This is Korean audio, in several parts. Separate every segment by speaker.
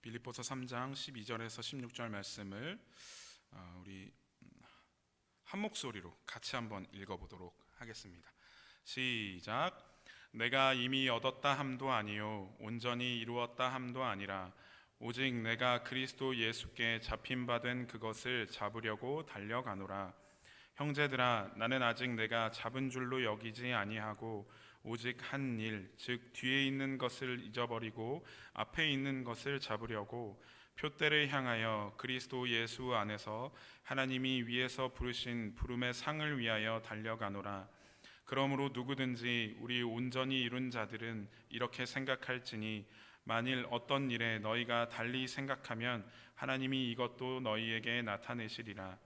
Speaker 1: 빌립보서 3장 12절에서 16절 말씀을 우리 한 목소리로 같이 한번 읽어보도록 하겠습니다. 시작. 내가 이미 얻었다 함도 아니요 온전히 이루었다 함도 아니라 오직 내가 그리스도 예수께 잡힌 바 된 그것을 잡으려고 달려가노라. 형제들아, 나는 아직 내가 잡은 줄로 여기지 아니하고 오직 한 일, 즉 뒤에 있는 것을 잊어버리고 앞에 있는 것을 잡으려고 표대를 향하여 그리스도 예수 안에서 하나님이 위에서 부르신 부름의 상을 위하여 달려가노라. 그러므로 누구든지 우리 온전히 이룬 자들은 이렇게 생각할지니 만일 어떤 일에 너희가 달리 생각하면 하나님이 이것도 너희에게 나타내시리라.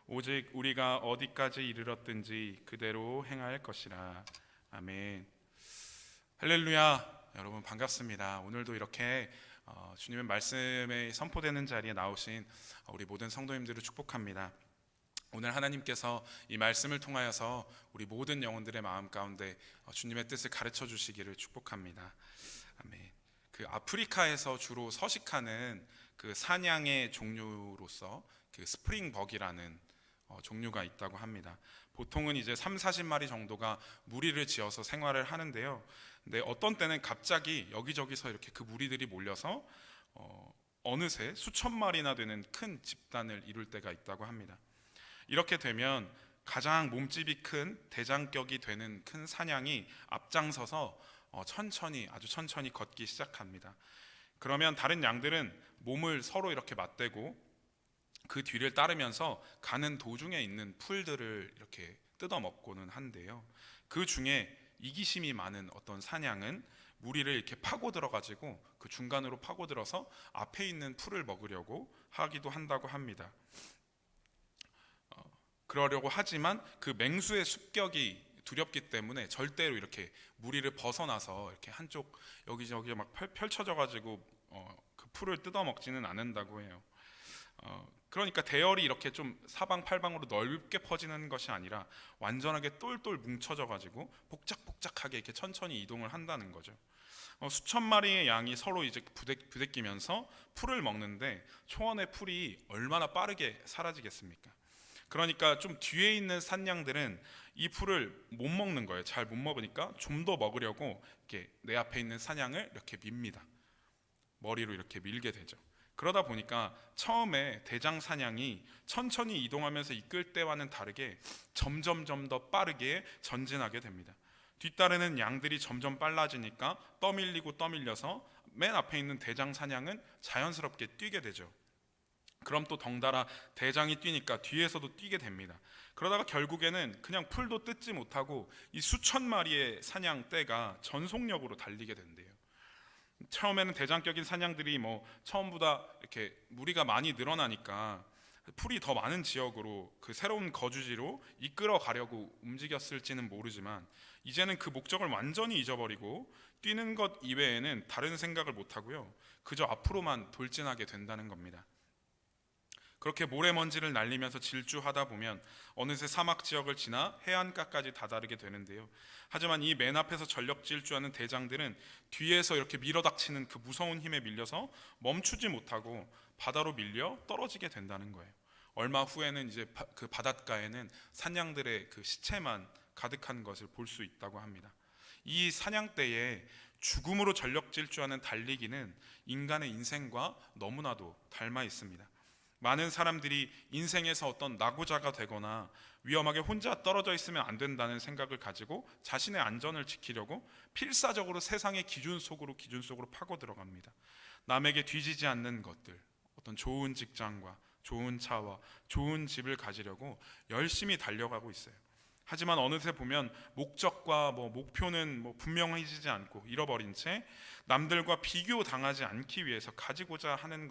Speaker 1: 오직 우리가 어디까지 이르렀든지 그대로 행할 것이라. 아멘. 할렐루야. 여러분 반갑습니다. 오늘도 이렇게 주님의 말씀에 선포되는 자리에 나오신 우리 모든 성도님들을 축복합니다. 오늘 하나님께서 이 말씀을 통하여서 우리 모든 영혼들의 마음 가운데 주님의 뜻을 가르쳐 주시기를 축복합니다. 아멘. 그 아프리카에서 주로 서식하는 그 사냥의 종류로서 그 스프링벅이라는 종류가 있다고 합니다. 보통은 이제 30-40마리 정도가 무리를 지어서 생활을 하는데요. 근데 어떤 때는 갑자기 여기저기서 이렇게 그 무리들이 몰려서 어느새 수천 마리나 되는 큰 집단을 이룰 때가 있다고 합니다. 이렇게 되면 가장 몸집이 큰 대장격이 되는 큰 사냥이 앞장서서 아주 천천히 걷기 시작합니다. 그러면 다른 양들은 몸을 서로 이렇게 맞대고 그 뒤를 따르면서 가는 도중에 있는 풀들을 이렇게 뜯어먹고는 한데요. 그 중에 이기심이 많은 어떤 사냥은 무리를 이렇게 파고들어가지고 그 중간으로 파고들어서 앞에 있는 풀을 먹으려고 하기도 한다고 합니다. 그러려고 하지만 그 맹수의 습격이 두렵기 때문에 절대로 이렇게 무리를 벗어나서 이렇게 한쪽 여기저기 막 펼쳐져가지고 그 풀을 뜯어먹지는 않는다고 해요. 그러니까 대열이 이렇게 좀 사방팔방으로 넓게 퍼지는 것이 아니라 완전하게 똘똘 뭉쳐져 가지고 복작복작하게 이렇게 천천히 이동을 한다는 거죠. 수천 마리의 양이 서로 이제 부대끼면서 풀을 먹는데 초원의 풀이 얼마나 빠르게 사라지겠습니까? 그러니까 좀 뒤에 있는 산양들은 이 풀을 못 먹는 거예요. 잘 못 먹으니까 좀 더 먹으려고 이렇게 내 앞에 있는 산양을 이렇게 밉니다. 머리로 이렇게 밀게 되죠. 그러다 보니까 처음에 대장 사냥이 천천히 이동하면서 이끌 때와는 다르게 점점 더 빠르게 전진하게 됩니다. 뒤따르는 양들이 점점 빨라지니까 떠밀려서 맨 앞에 있는 대장 사냥은 자연스럽게 뛰게 되죠. 그럼 또 덩달아 대장이 뛰니까 뒤에서도 뛰게 됩니다. 그러다가 결국에는 그냥 풀도 뜯지 못하고 이 수천 마리의 사냥떼가 전속력으로 달리게 된대요. 처음에는 대장격인 사냥들이 처음보다 이렇게 무리가 많이 늘어나니까 풀이 더 많은 지역으로 그 새로운 거주지로 이끌어 가려고 움직였을지는 모르지만 이제는 그 목적을 완전히 잊어버리고 뛰는 것 이외에는 다른 생각을 못 하고요. 그저 앞으로만 돌진하게 된다는 겁니다. 그렇게 모래먼지를 날리면서 질주하다 보면 어느새 사막 지역을 지나 해안가까지 다다르게 되는데요. 하지만 이 맨 앞에서 전력 질주하는 대장들은 뒤에서 이렇게 밀어닥치는 그 무서운 힘에 밀려서 멈추지 못하고 바다로 밀려 떨어지게 된다는 거예요. 얼마 후에는 이제 그 바닷가에는 사냥들의 그 시체만 가득한 것을 볼 수 있다고 합니다. 이 사냥 때에 죽음으로 전력 질주하는 달리기는 인간의 인생과 너무나도 닮아 있습니다. 많은 사람들이 인생에서 어떤 낙오자가 되거나 위험하게 혼자 떨어져 있으면 안 된다는 생각을 가지고 자신의 안전을 지키려고 필사적으로 세상의 기준 속으로 파고 들어갑니다. 남에게 뒤지지 않는 것들, 어떤 좋은 직장과 좋은 차와 좋은 집을 가지려고 열심히 달려가고 있어요. 하지만 어느새 보면 목적과 목표는 분명해지지 않고 잃어버린 채 남들과 비교당하지 않기 위해서 가지고자 하는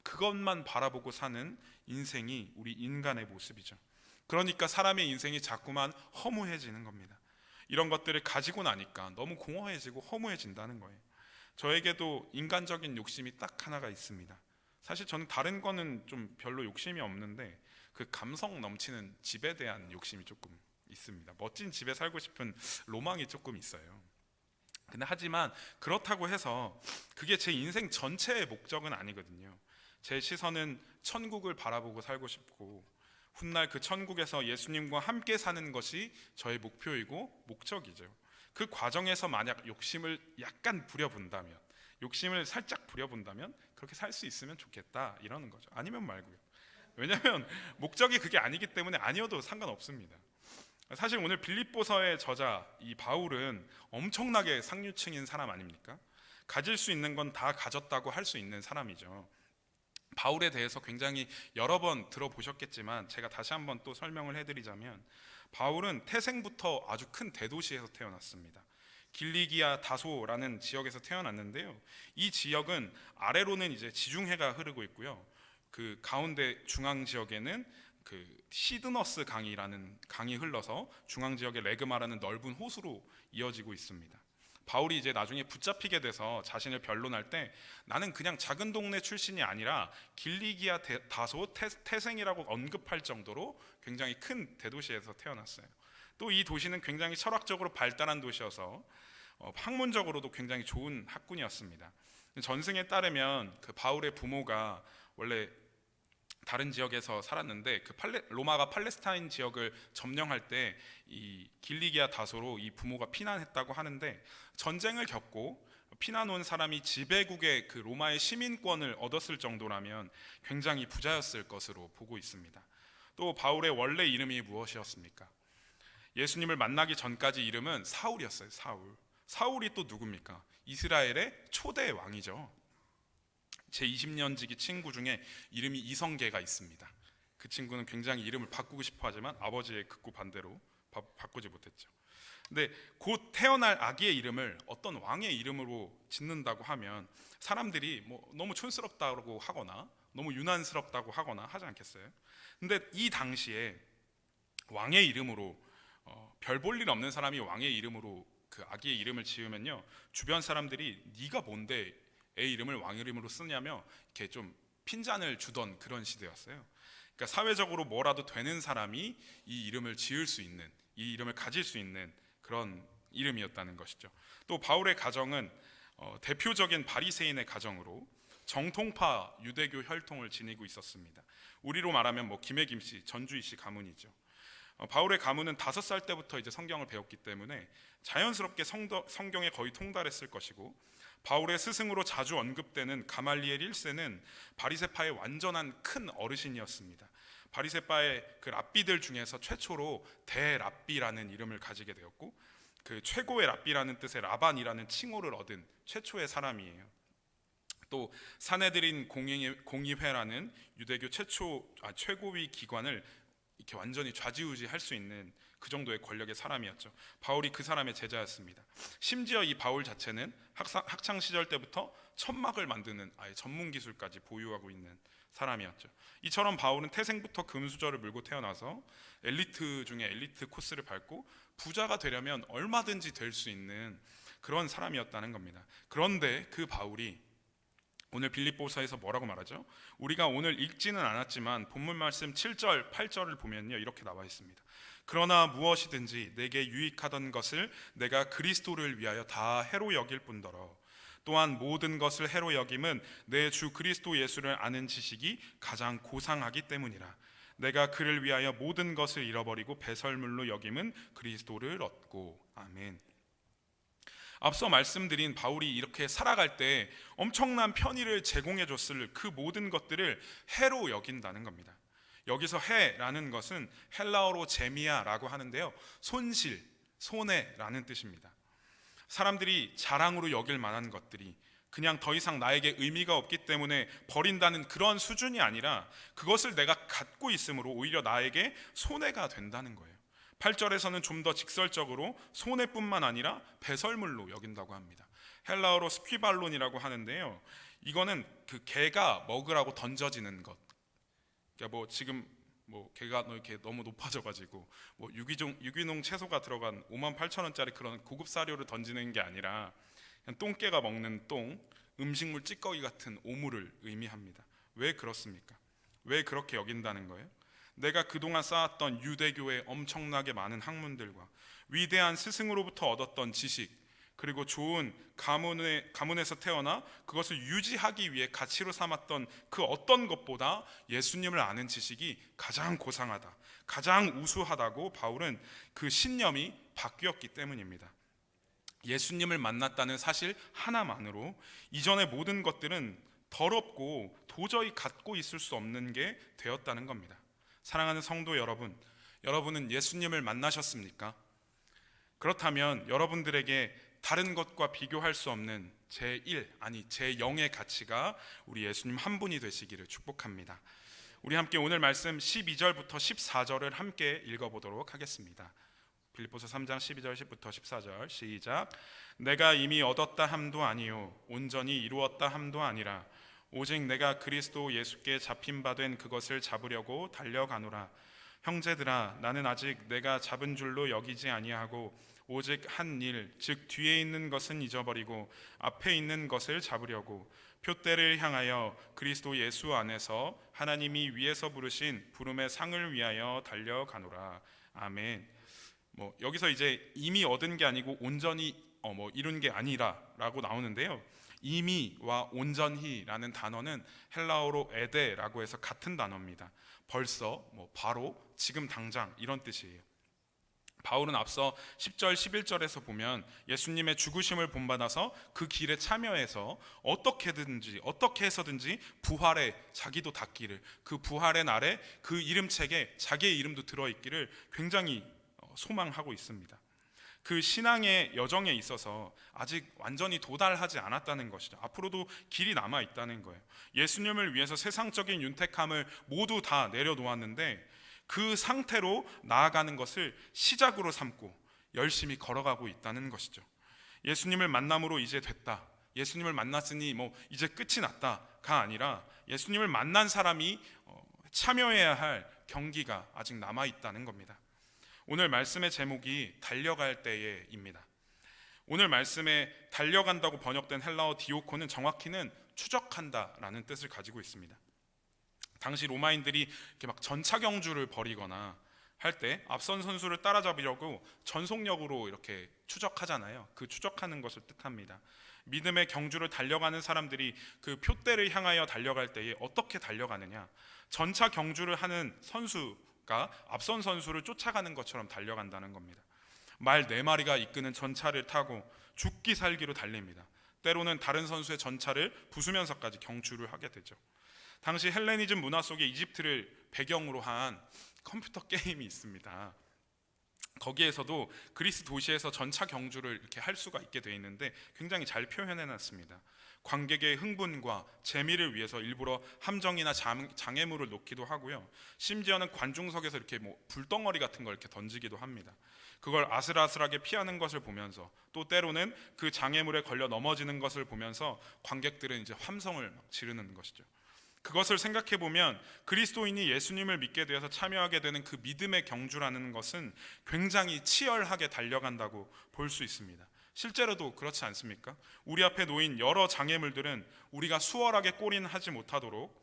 Speaker 1: 그것만 바라보고 사는 인생이 우리 인간의 모습이죠. 그러니까 사람의 인생이 자꾸만 허무해지는 겁니다. 이런 것들을 가지고 나니까 너무 공허해지고 허무해진다는 거예요. 저에게도 인간적인 욕심이 딱 하나가 있습니다. 사실 저는 다른 거는 좀 별로 욕심이 없는데 그 감성 넘치는 집에 대한 욕심이 조금 있습니다. 멋진 집에 살고 싶은 로망이 조금 있어요. 근데 하지만 그렇다고 해서 그게 제 인생 전체의 목적은 아니거든요. 제 시선은 천국을 바라보고 살고 싶고 훗날 그 천국에서 예수님과 함께 사는 것이 저의 목표이고 목적이죠. 그 과정에서 만약 욕심을 약간 부려본다면, 욕심을 살짝 부려본다면 그렇게 살 수 있으면 좋겠다 이러는 거죠. 아니면 말고요. 왜냐하면 목적이 그게 아니기 때문에 아니어도 상관없습니다. 사실 오늘 빌립보서의 저자 이 바울은 엄청나게 상류층인 사람 아닙니까? 가질 수 있는 건 다 가졌다고 할 수 있는 사람이죠. 바울에 대해서 굉장히 여러 번 들어보셨겠지만 제가 다시 한번 또 설명을 해드리자면, 바울은 태생부터 아주 큰 대도시에서 태어났습니다. 길리기아 다소라는 지역에서 태어났는데요. 이 지역은 아래로는 이제 지중해가 흐르고 있고요. 그 가운데 중앙 지역에는 그 시드너스 강이라는 강이 흘러서 중앙 지역의 레그마라는 넓은 호수로 이어지고 있습니다. 바울이 이제 나중에 붙잡히게 돼서 자신을 변론할 때 나는 그냥 작은 동네 출신이 아니라 길리기아 다소 태생이라고 언급할 정도로 굉장히 큰 대도시에서 태어났어요. 또 이 도시는 굉장히 철학적으로 발달한 도시여서 학문적으로도 굉장히 좋은 학군이었습니다. 전승에 따르면 그 바울의 부모가 원래 다른 지역에서 살았는데 그 로마가 팔레스타인 지역을 점령할 때 이 길리기아 다소로 이 부모가 피난했다고 하는데, 전쟁을 겪고 피난 온 사람이 지배국의 그 로마의 시민권을 얻었을 정도라면 굉장히 부자였을 것으로 보고 있습니다. 또 바울의 원래 이름이 무엇이었습니까? 예수님을 만나기 전까지 이름은 사울이었어요. 사울이 또 누굽니까? 이스라엘의 초대 왕이죠. 제 20년지기 친구 중에 이름이 이성계가 있습니다. 그 친구는 굉장히 이름을 바꾸고 싶어 하지만 아버지의 극구 반대로 바꾸지 못했죠. 근데 곧 태어날 아기의 이름을 어떤 왕의 이름으로 짓는다고 하면 사람들이 뭐 너무 촌스럽다고 하거나 너무 유난스럽다고 하거나 하지 않겠어요? 근데 이 당시에 왕의 이름으로 별 볼 일 없는 사람이 왕의 이름으로 그 아기의 이름을 지으면요, 주변 사람들이 네가 뭔데 애 이름을 왕 이름으로 쓰냐며 이렇게 좀 핀잔을 주던 그런 시대였어요. 그러니까 사회적으로 뭐라도 되는 사람이 이 이름을 지을 수 있는, 이 이름을 가질 수 있는 그런 이름이었다는 것이죠. 또 바울의 가정은 대표적인 바리새인의 가정으로 정통파 유대교 혈통을 지니고 있었습니다. 우리로 말하면 뭐 김혜김 씨, 전주희 씨 가문이죠. 바울의 가문은 5살 때부터 이제 성경을 배웠기 때문에 자연스럽게 성경에 거의 통달했을 것이고, 바울의 스승으로 자주 언급되는 가말리엘 1세는 바리새파의 완전한 큰 어르신이었습니다. 바리새파의 그 랍비들 중에서 최초로 대랍비라는 이름을 가지게 되었고, 그 최고의 랍비라는 뜻의 라반이라는 칭호를 얻은 최초의 사람이에요. 또 사네드린 공의회라는 유대교 최고위 기관을 이렇게 완전히 좌지우지할 수 있는 그 정도의 권력의 사람이었죠. 바울이 그 사람의 제자였습니다. 심지어 이 바울 자체는 학창 시절 때부터 천막을 만드는 아예 전문 기술까지 보유하고 있는 사람이었죠. 이처럼 바울은 태생부터 금수저를 물고 태어나서 엘리트 중에 엘리트 코스를 밟고 부자가 되려면 얼마든지 될 수 있는 그런 사람이었다는 겁니다. 그런데 그 바울이 오늘 빌립보서에서 뭐라고 말하죠? 우리가 오늘 읽지는 않았지만 본문 말씀 7절, 8절을 보면요, 이렇게 나와 있습니다. 그러나 무엇이든지 내게 유익하던 것을 내가 그리스도를 위하여 다 해로 여길 뿐더러 또한 모든 것을 해로 여김은 내 주 그리스도 예수를 아는 지식이 가장 고상하기 때문이라. 내가 그를 위하여 모든 것을 잃어버리고 배설물로 여김은 그리스도를 얻고. 아멘. 앞서 말씀드린 바울이 이렇게 살아갈 때 엄청난 편의를 제공해 줬을 그 모든 것들을 해로 여긴다는 겁니다. 여기서 해라는 것은 헬라어로 제미아라고 하는데요, 손실, 손해라는 뜻입니다. 사람들이 자랑으로 여길 만한 것들이 그냥 더 이상 나에게 의미가 없기 때문에 버린다는 그런 수준이 아니라 그것을 내가 갖고 있으므로 오히려 나에게 손해가 된다는 거예요. 8절에서는 좀 더 직설적으로 손해뿐만 아니라 배설물로 여긴다고 합니다. 헬라어로 스퀴발론이라고 하는데요, 이거는 그 개가 먹으라고 던져지는 것. 그러니까 뭐 지금 뭐 개가 이렇게 너무 높아져가지고 뭐 유기농 채소가 들어간 58,000원짜리 그런 고급 사료를 던지는 게 아니라 그냥 똥개가 먹는 똥, 음식물 찌꺼기 같은 오물을 의미합니다. 왜 그렇습니까? 왜 그렇게 여긴다는 거예요? 내가 그동안 쌓았던 유대교의 엄청나게 많은 학문들과 위대한 스승으로부터 얻었던 지식, 그리고 좋은 가문에서 태어나 그것을 유지하기 위해 가치로 삼았던 그 어떤 것보다 예수님을 아는 지식이 가장 고상하다, 가장 우수하다고 바울은 그 신념이 바뀌었기 때문입니다. 예수님을 만났다는 사실 하나만으로 이전의 모든 것들은 더럽고 도저히 갖고 있을 수 없는 게 되었다는 겁니다. 사랑하는 성도 여러분, 여러분은 예수님을 만나셨습니까? 그렇다면 여러분들에게 다른 것과 비교할 수 없는 제1 아니 제0의 가치가 우리 예수님 한 분이 되시기를 축복합니다. 우리 함께 오늘 말씀 12절부터 14절을 함께 읽어보도록 하겠습니다. 빌립보서 3장 12절 10부터 14절 시작. 내가 이미 얻었다 함도 아니요 온전히 이루었다 함도 아니라 오직 내가 그리스도 예수께 잡힌 바 된 그것을 잡으려고 달려가노라. 형제들아, 나는 아직 내가 잡은 줄로 여기지 아니하고 오직 한 일, 즉 뒤에 있는 것은 잊어버리고 앞에 있는 것을 잡으려고 표대를 향하여 그리스도 예수 안에서 하나님이 위에서 부르신 부름의 상을 위하여 달려가노라. 아멘. 여기서 이제 이미 얻은 게 아니고 온전히 이룬 게 아니라라고 나오는데요. 이미와 온전히라는 단어는 헬라어로 에데라고 해서 같은 단어입니다. 벌써, 바로, 지금 당장 이런 뜻이에요. 바울은 앞서 10절 11절에서 보면 예수님의 죽으심을 본받아서 그 길에 참여해서 어떻게 해서든지 부활에 자기도 닿기를, 그 부활의 날에 그 이름책에 자기의 이름도 들어있기를 굉장히 소망하고 있습니다. 그 신앙의 여정에 있어서 아직 완전히 도달하지 않았다는 것이죠. 앞으로도 길이 남아 있다는 거예요. 예수님을 위해서 세상적인 윤택함을 모두 다 내려놓았는데 그 상태로 나아가는 것을 시작으로 삼고 열심히 걸어가고 있다는 것이죠. 예수님을 만남으로 이제 됐다, 예수님을 만났으니 이제 끝이 났다가 아니라 예수님을 만난 사람이 참여해야 할 경기가 아직 남아 있다는 겁니다. 오늘 말씀의 제목이 달려갈 때에입니다. 오늘 말씀에 달려간다고 번역된 헬라어 디오코는 정확히는 추적한다라는 뜻을 가지고 있습니다. 당시 로마인들이 이렇게 막 전차 경주를 벌이거나 할 때 앞선 선수를 따라잡으려고 전속력으로 이렇게 추적하잖아요. 그 추적하는 것을 뜻합니다. 믿음의 경주를 달려가는 사람들이 그 표대를 향하여 달려갈 때에 어떻게 달려가느냐? 전차 경주를 하는 선수가 앞선 선수를 쫓아가는 것처럼 달려간다는 겁니다. 말 4마리가 이끄는 전차를 타고 죽기 살기로 달립니다. 때로는 다른 선수의 전차를 부수면서까지 경주를 하게 되죠. 당시 헬레니즘 문화 속에 이집트를 배경으로 한 컴퓨터 게임이 있습니다. 거기에서도 그리스 도시에서 전차 경주를 이렇게 할 수가 있게 되어 있는데 굉장히 잘 표현해놨습니다. 관객의 흥분과 재미를 위해서 일부러 함정이나 장애물을 놓기도 하고요. 심지어는 관중석에서 이렇게 불덩어리 같은 걸 이렇게 던지기도 합니다. 그걸 아슬아슬하게 피하는 것을 보면서 또 때로는 그 장애물에 걸려 넘어지는 것을 보면서 관객들은 이제 함성을 지르는 것이죠. 그것을 생각해 보면 그리스도인이 예수님을 믿게 되어서 참여하게 되는 그 믿음의 경주라는 것은 굉장히 치열하게 달려간다고 볼 수 있습니다. 실제로도 그렇지 않습니까? 우리 앞에 놓인 여러 장애물들은 우리가 수월하게 골인하지 못하도록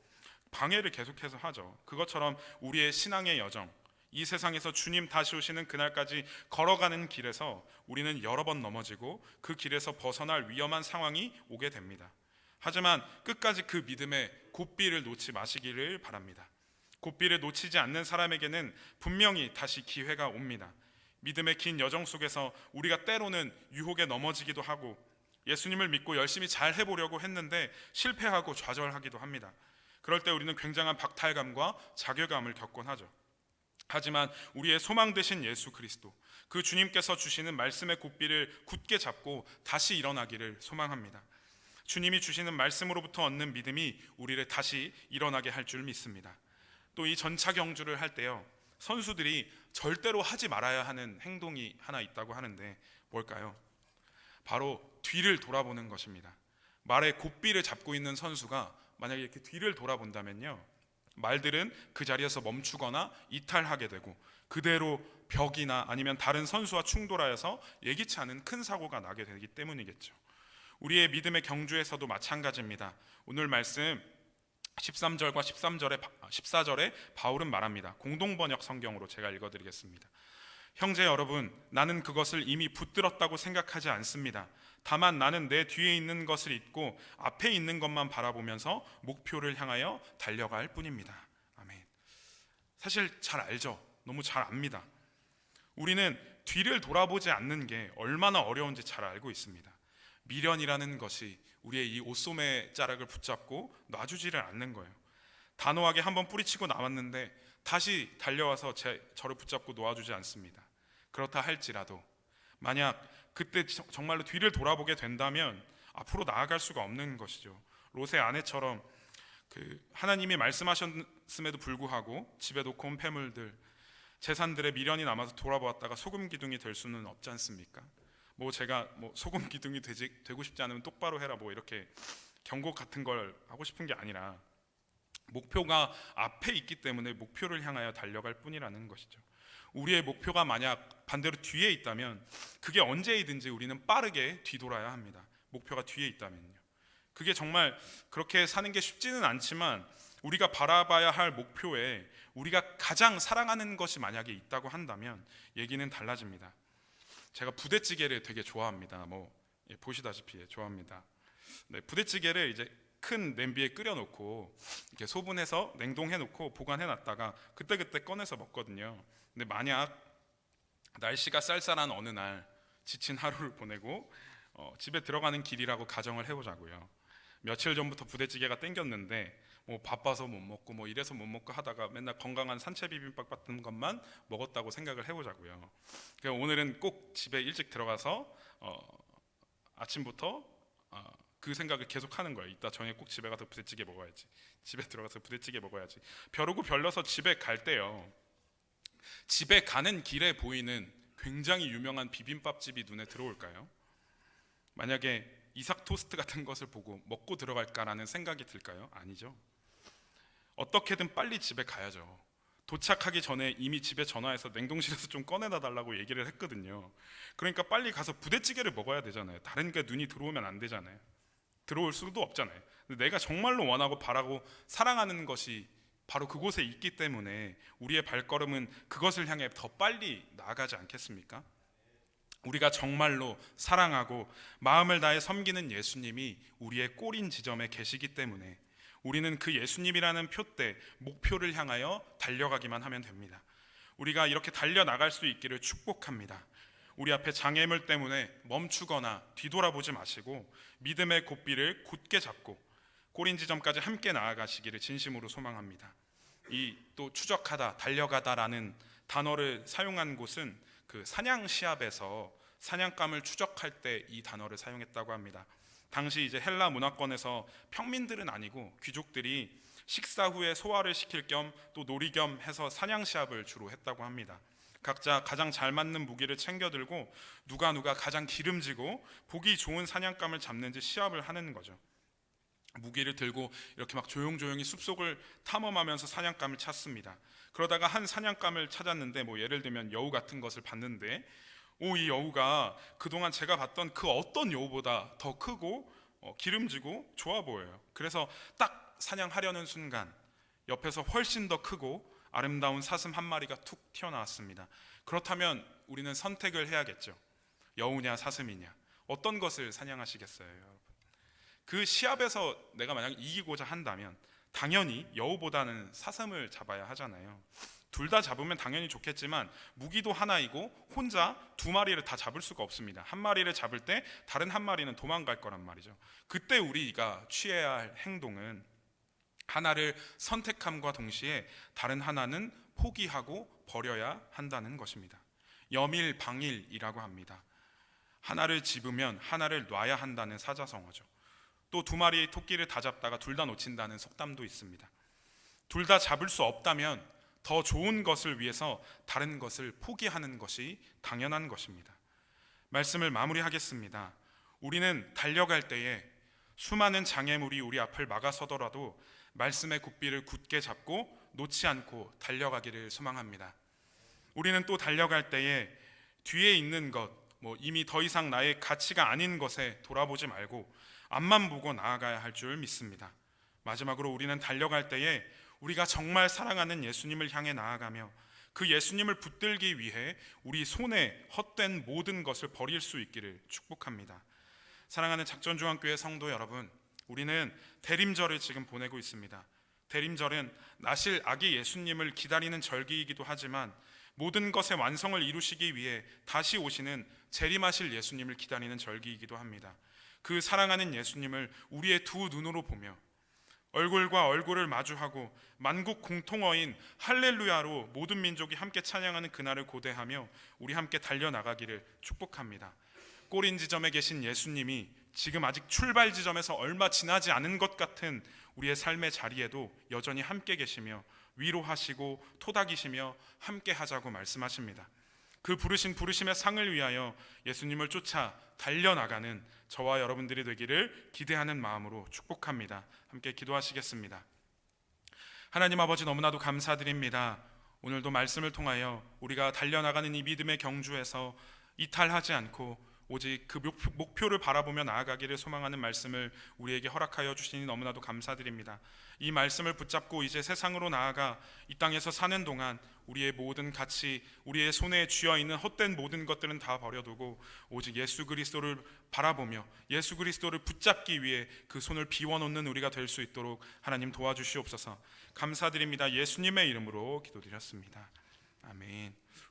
Speaker 1: 방해를 계속해서 하죠. 그것처럼 우리의 신앙의 여정, 이 세상에서 주님 다시 오시는 그날까지 걸어가는 길에서 우리는 여러 번 넘어지고 그 길에서 벗어날 위험한 상황이 오게 됩니다. 하지만 끝까지 그 믿음의 곶비를 놓지 마시기를 바랍니다. 곶비를 놓치지 않는 사람에게는 분명히 다시 기회가 옵니다. 믿음의 긴 여정 속에서 우리가 때로는 유혹에 넘어지기도 하고 예수님을 믿고 열심히 잘 해보려고 했는데 실패하고 좌절하기도 합니다. 그럴 때 우리는 굉장한 박탈감과 자괴감을 겪곤 하죠. 하지만 우리의 소망 되신 예수 그리스도, 그 주님께서 주시는 말씀의 곶비를 굳게 잡고 다시 일어나기를 소망합니다. 주님이 주시는 말씀으로부터 얻는 믿음이 우리를 다시 일어나게 할 줄 믿습니다. 또 이 전차 경주를 할 때요, 선수들이 절대로 하지 말아야 하는 행동이 하나 있다고 하는데 뭘까요? 바로 뒤를 돌아보는 것입니다. 말의 곶비를 잡고 있는 선수가 만약에 이렇게 뒤를 돌아본다면요, 말들은 그 자리에서 멈추거나 이탈하게 되고 그대로 벽이나 아니면 다른 선수와 충돌하여서 예기치 않은 큰 사고가 나게 되기 때문이겠죠. 우리의 믿음의 경주에서도 마찬가지입니다. 오늘 말씀 13절과 14절에 바울은 말합니다. 공동번역 성경으로 제가 읽어드리겠습니다. 형제 여러분, 나는 그것을 이미 붙들었다고 생각하지 않습니다. 다만 나는 내 뒤에 있는 것을 잊고 앞에 있는 것만 바라보면서 목표를 향하여 달려갈 뿐입니다. 아멘. 사실 잘 알죠. 너무 잘 압니다. 우리는 뒤를 돌아보지 않는 게 얼마나 어려운지 잘 알고 있습니다. 미련이라는 것이 우리의 이 옷소매 자락을 붙잡고 놔주지를 않는 거예요. 단호하게 한번 뿌리치고 나왔는데 다시 달려와서 저를 붙잡고 놓아주지 않습니다. 그렇다 할지라도 만약 그때 정말로 뒤를 돌아보게 된다면 앞으로 나아갈 수가 없는 것이죠. 롯의 아내처럼 하나님이 말씀하셨음에도 불구하고 집에 놓고 온 폐물들, 재산들의 미련이 남아서 돌아보았다가 소금 기둥이 될 수는 없지 않습니까? 제가 소금 기둥이 되고 싶지 않으면 똑바로 해라 이렇게 경고 같은 걸 하고 싶은 게 아니라 목표가 앞에 있기 때문에 목표를 향하여 달려갈 뿐이라는 것이죠. 우리의 목표가 만약 반대로 뒤에 있다면 그게 언제이든지 우리는 빠르게 뒤돌아야 합니다. 목표가 뒤에 있다면요. 그게 정말 그렇게 사는 게 쉽지는 않지만 우리가 바라봐야 할 목표에 우리가 가장 사랑하는 것이 만약에 있다고 한다면 얘기는 달라집니다. 제가 부대찌개를 되게 좋아합니다. 보시다시피 좋아합니다. 네, 부대찌개를 이제 큰 냄비에 끓여놓고 이렇게 소분해서 냉동해놓고 보관해놨다가 그때그때 꺼내서 먹거든요. 근데 만약 날씨가 쌀쌀한 어느 날 지친 하루를 보내고 집에 들어가는 길이라고 가정을 해보자고요. 며칠 전부터 부대찌개가 땡겼는데 바빠서 못 먹고 이래서 못 먹고 하다가 맨날 건강한 산채 비빔밥 같은 것만 먹었다고 생각을 해보자고요. 그러니까 오늘은 꼭 집에 일찍 들어가서 아침부터 그 생각을 계속하는 거예요. 이따 저녁에 꼭 집에 가서 부대찌개 먹어야지. 집에 들어가서 부대찌개 먹어야지. 벼르고 별러서 집에 갈 때요. 집에 가는 길에 보이는 굉장히 유명한 비빔밥집이 눈에 들어올까요? 만약에 이삭 토스트 같은 것을 보고 먹고 들어갈까라는 생각이 들까요? 아니죠. 어떻게든 빨리 집에 가야죠. 도착하기 전에 이미 집에 전화해서 냉동실에서 좀 꺼내다 달라고 얘기를 했거든요. 그러니까 빨리 가서 부대찌개를 먹어야 되잖아요. 다른 게 눈이 들어오면 안 되잖아요. 들어올 수도 없잖아요. 근데 내가 정말로 원하고 바라고 사랑하는 것이 바로 그곳에 있기 때문에 우리의 발걸음은 그것을 향해 더 빨리 나아가지 않겠습니까? 우리가 정말로 사랑하고 마음을 다해 섬기는 예수님이 우리의 꼬린 지점에 계시기 때문에 우리는 그 예수님이라는 표대, 목표를 향하여 달려가기만 하면 됩니다. 우리가 이렇게 달려나갈 수 있기를 축복합니다. 우리 앞에 장애물 때문에 멈추거나 뒤돌아보지 마시고 믿음의 곶비를 굳게 잡고 꼬린 지점까지 함께 나아가시기를 진심으로 소망합니다. 이 또 추적하다, 달려가다라는 단어를 사용한 곳은 그 사냥 시합에서 사냥감을 추적할 때 이 단어를 사용했다고 합니다. 당시 이제 헬라 문화권에서 평민들은 아니고 귀족들이 식사 후에 소화를 시킬 겸 또 놀이 겸 해서 사냥 시합을 주로 했다고 합니다. 각자 가장 잘 맞는 무기를 챙겨 들고 누가 가장 기름지고 보기 좋은 사냥감을 잡는지 시합을 하는 거죠. 무기를 들고 이렇게 막 조용조용히 숲속을 탐험하면서 사냥감을 찾습니다. 그러다가 한 사냥감을 찾았는데 예를 들면 여우 같은 것을 봤는데 이 여우가 그동안 제가 봤던 그 어떤 여우보다 더 크고 기름지고 좋아 보여요. 그래서 딱 사냥하려는 순간 옆에서 훨씬 더 크고 아름다운 사슴 한 마리가 툭 튀어나왔습니다. 그렇다면 우리는 선택을 해야겠죠. 여우냐 사슴이냐, 어떤 것을 사냥하시겠어요, 여러분? 그 시합에서 내가 만약 이기고자 한다면 당연히 여우보다는 사슴을 잡아야 하잖아요. 둘 다 잡으면 당연히 좋겠지만 무기도 하나이고 혼자 두 마리를 다 잡을 수가 없습니다. 한 마리를 잡을 때 다른 한 마리는 도망갈 거란 말이죠. 그때 우리가 취해야 할 행동은 하나를 선택함과 동시에 다른 하나는 포기하고 버려야 한다는 것입니다. 여밀방일이라고 합니다. 하나를 집으면 하나를 놔야 한다는 사자성어죠. 또 두 마리의 토끼를 다 잡다가 둘 다 놓친다는 속담도 있습니다. 둘 다 잡을 수 없다면 더 좋은 것을 위해서 다른 것을 포기하는 것이 당연한 것입니다. 말씀을 마무리하겠습니다. 우리는 달려갈 때에 수많은 장애물이 우리 앞을 막아서더라도 말씀의 굽비를 굳게 잡고 놓지 않고 달려가기를 소망합니다. 우리는 또 달려갈 때에 뒤에 있는 것, 이미 더 이상 나의 가치가 아닌 것에 돌아보지 말고 앞만 보고 나아가야 할 줄 믿습니다. 마지막으로 우리는 달려갈 때에 우리가 정말 사랑하는 예수님을 향해 나아가며 그 예수님을 붙들기 위해 우리 손에 헛된 모든 것을 버릴 수 있기를 축복합니다. 사랑하는 작전중앙교회 성도 여러분, 우리는 대림절을 지금 보내고 있습니다. 대림절은 나실 아기 예수님을 기다리는 절기이기도 하지만 모든 것의 완성을 이루시기 위해 다시 오시는 재림하실 예수님을 기다리는 절기이기도 합니다. 그 사랑하는 예수님을 우리의 두 눈으로 보며 얼굴과 얼굴을 마주하고 만국 공통어인 할렐루야로 모든 민족이 함께 찬양하는 그날을 고대하며 우리 함께 달려나가기를 축복합니다. 꼬린 지점에 계신 예수님이 지금 아직 출발 지점에서 얼마 지나지 않은 것 같은 우리의 삶의 자리에도 여전히 함께 계시며 위로하시고 토닥이시며 함께 하자고 말씀하십니다. 그 부르신 부르심의 상을 위하여 예수님을 쫓아 달려나가는 저와 여러분들이 되기를 기대하는 마음으로 축복합니다. 함께 기도하시겠습니다. 하나님 아버지, 너무나도 감사드립니다. 오늘도 말씀을 통하여 우리가 달려나가는 이 믿음의 경주에서 이탈하지 않고 오직 그 목표를 바라보며 나아가기를 소망하는 말씀을 우리에게 허락하여 주시니 너무나도 감사드립니다. 이 말씀을 붙잡고 이제 세상으로 나아가 이 땅에서 사는 동안 우리의 모든 가치, 우리의 손에 쥐어있는 헛된 모든 것들은 다 버려두고 오직 예수 그리스도를 바라보며 예수 그리스도를 붙잡기 위해 그 손을 비워놓는 우리가 될 수 있도록 하나님 도와주시옵소서. 감사드립니다. 예수님의 이름으로 기도드렸습니다. 아멘.